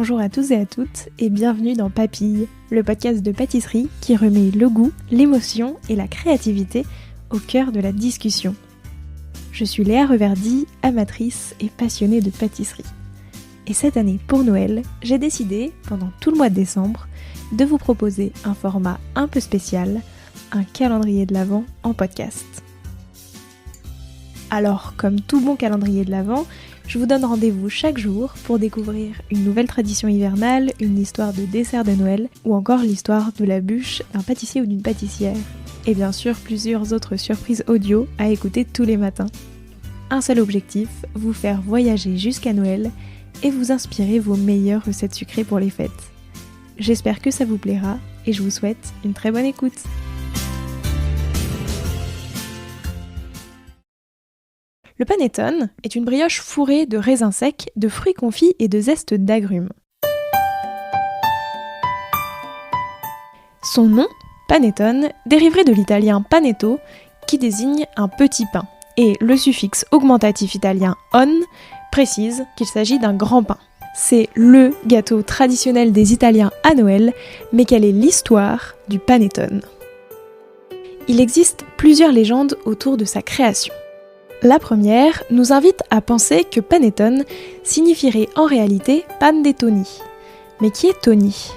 Bonjour à tous et à toutes et bienvenue dans Papille, le podcast de pâtisserie qui remet le goût, l'émotion et la créativité au cœur de la discussion. Je suis Léa Reverdy, amatrice et passionnée de pâtisserie. Et cette année pour Noël, j'ai décidé, pendant tout le mois de décembre, de vous proposer un format un peu spécial, un calendrier de l'Avent en podcast. Alors, comme tout bon calendrier de l'Avent, je vous donne rendez-vous chaque jour pour découvrir une nouvelle tradition hivernale, une histoire de dessert de Noël ou encore l'histoire de la bûche d'un pâtissier ou d'une pâtissière. Et bien sûr, plusieurs autres surprises audio à écouter tous les matins. Un seul objectif, vous faire voyager jusqu'à Noël et vous inspirer vos meilleures recettes sucrées pour les fêtes. J'espère que ça vous plaira et je vous souhaite une très bonne écoute. Le panettone est une brioche fourrée de raisins secs, de fruits confits et de zeste d'agrumes. Son nom, panettone, dériverait de l'italien panetto, qui désigne un petit pain, et le suffixe augmentatif italien on précise qu'il s'agit d'un grand pain. C'est le gâteau traditionnel des Italiens à Noël, mais quelle est l'histoire du panettone ? Il existe plusieurs légendes autour de sa création. La première nous invite à penser que panettone signifierait en réalité panettoni. Mais qui est Toni ?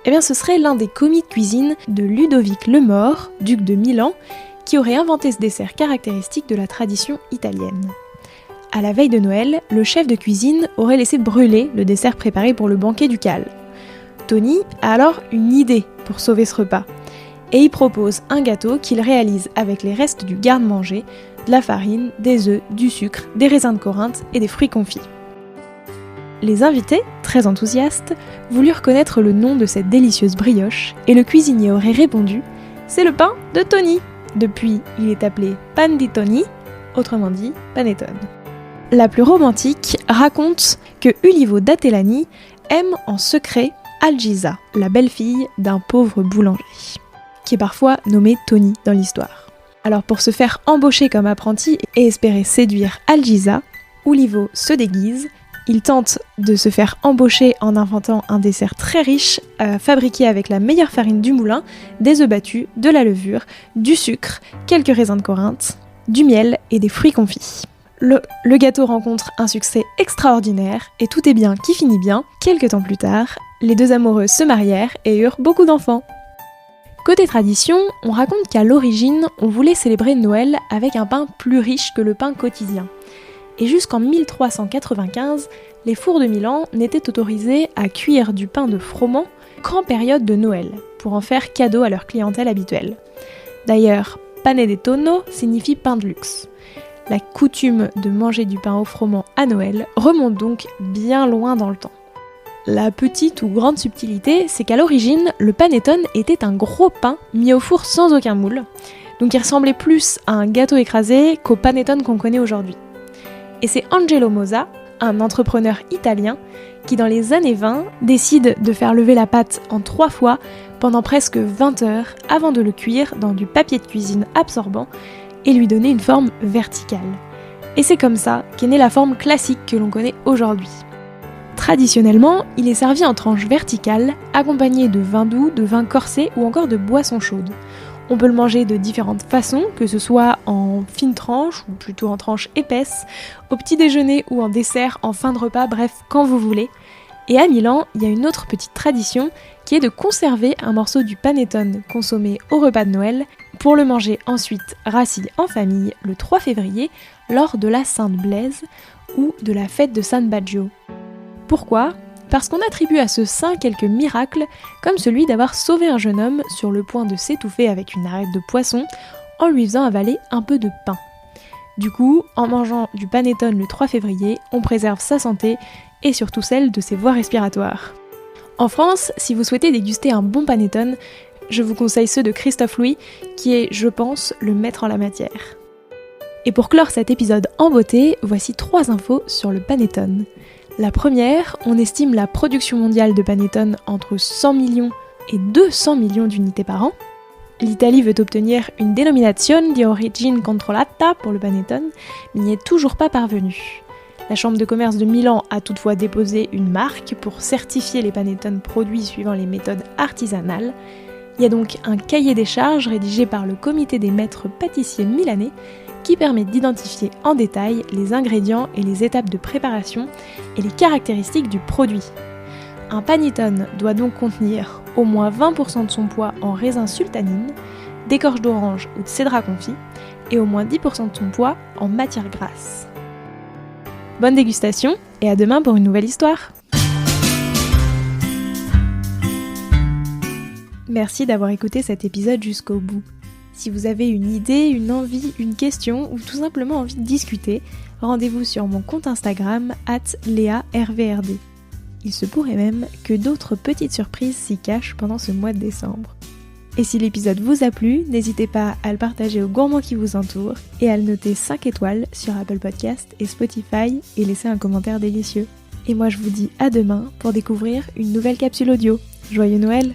Eh bien ce serait l'un des commis de cuisine de Ludovic le Mort, duc de Milan, qui aurait inventé ce dessert caractéristique de la tradition italienne. À la veille de Noël, le chef de cuisine aurait laissé brûler le dessert préparé pour le banquet ducal. Toni a alors une idée pour sauver ce repas, et il propose un gâteau qu'il réalise avec les restes du garde-manger, de la farine, des œufs, du sucre, des raisins de Corinthe et des fruits confits. Les invités, très enthousiastes, voulurent connaître le nom de cette délicieuse brioche et le cuisinier aurait répondu « C'est le pain de Toni !» Depuis, il est appelé pan di Toni, autrement dit panettone. La plus romantique raconte que Ulivo d'Atellani aime en secret Algisa, la belle-fille d'un pauvre boulanger, qui est parfois nommé Toni dans l'histoire. Alors pour se faire embaucher comme apprenti et espérer séduire Algisa, Ulivo se déguise, il tente de se faire embaucher en inventant un dessert très riche, fabriqué avec la meilleure farine du moulin, des œufs battus, de la levure, du sucre, quelques raisins de Corinthe, du miel et des fruits confits. Le gâteau rencontre un succès extraordinaire et tout est bien qui finit bien. Quelques temps plus tard, les deux amoureux se marièrent et eurent beaucoup d'enfants. Côté tradition, on raconte qu'à l'origine, on voulait célébrer Noël avec un pain plus riche que le pain quotidien. Et jusqu'en 1395, les fours de Milan n'étaient autorisés à cuire du pain de froment qu'en période de Noël, pour en faire cadeau à leur clientèle habituelle. D'ailleurs, panettone signifie pain de luxe. La coutume de manger du pain au froment à Noël remonte donc bien loin dans le temps. La petite ou grande subtilité, c'est qu'à l'origine, le panettone était un gros pain mis au four sans aucun moule, donc il ressemblait plus à un gâteau écrasé qu'au panettone qu'on connaît aujourd'hui. Et c'est Angelo Mosa, un entrepreneur italien, qui dans les années 20 décide de faire lever la pâte en 3 fois pendant presque 20 heures avant de le cuire dans du papier de cuisine absorbant et lui donner une forme verticale. Et c'est comme ça qu'est née la forme classique que l'on connaît aujourd'hui. Traditionnellement, il est servi en tranches verticales, accompagné de vin doux, de vin corsé ou encore de boissons chaudes. On peut le manger de différentes façons, que ce soit en fines tranches ou plutôt en tranches épaisses, au petit déjeuner ou en dessert, en fin de repas, bref, quand vous voulez. Et à Milan, il y a une autre petite tradition qui est de conserver un morceau du panettone consommé au repas de Noël pour le manger ensuite rassis en famille le 3 février lors de la Sainte Blaise ou de la fête de San Baggio. Pourquoi ? Parce qu'on attribue à ce saint quelques miracles, comme celui d'avoir sauvé un jeune homme sur le point de s'étouffer avec une arête de poisson en lui faisant avaler un peu de pain. Du coup, en mangeant du panettone le 3 février, on préserve sa santé et surtout celle de ses voies respiratoires. En France, si vous souhaitez déguster un bon panettone, je vous conseille ceux de Christophe Louis, qui est, je pense, le maître en la matière. Et pour clore cet épisode en beauté, voici 3 infos sur le panettone. La première, on estime la production mondiale de panettone entre 100 millions et 200 millions d'unités par an. L'Italie veut obtenir une Denominazione di Origine Controllata pour le panettone, mais n'y est toujours pas parvenue. La Chambre de commerce de Milan a toutefois déposé une marque pour certifier les panettone produits suivant les méthodes artisanales. Il y a donc un cahier des charges rédigé par le comité des maîtres pâtissiers milanais qui permet d'identifier en détail les ingrédients et les étapes de préparation et les caractéristiques du produit. Un panettone doit donc contenir au moins 20% de son poids en raisin sultanine, d'écorce d'orange ou de cédrat confit, et au moins 10% de son poids en matière grasse. Bonne dégustation et à demain pour une nouvelle histoire. Merci d'avoir écouté cet épisode jusqu'au bout. Si vous avez une idée, une envie, une question ou tout simplement envie de discuter, rendez-vous sur mon compte Instagram @learvrd. Il se pourrait même que d'autres petites surprises s'y cachent pendant ce mois de décembre. Et si l'épisode vous a plu, n'hésitez pas à le partager aux gourmands qui vous entourent et à le noter 5 étoiles sur Apple Podcast et Spotify et laisser un commentaire délicieux. Et moi je vous dis à demain pour découvrir une nouvelle capsule audio. Joyeux Noël!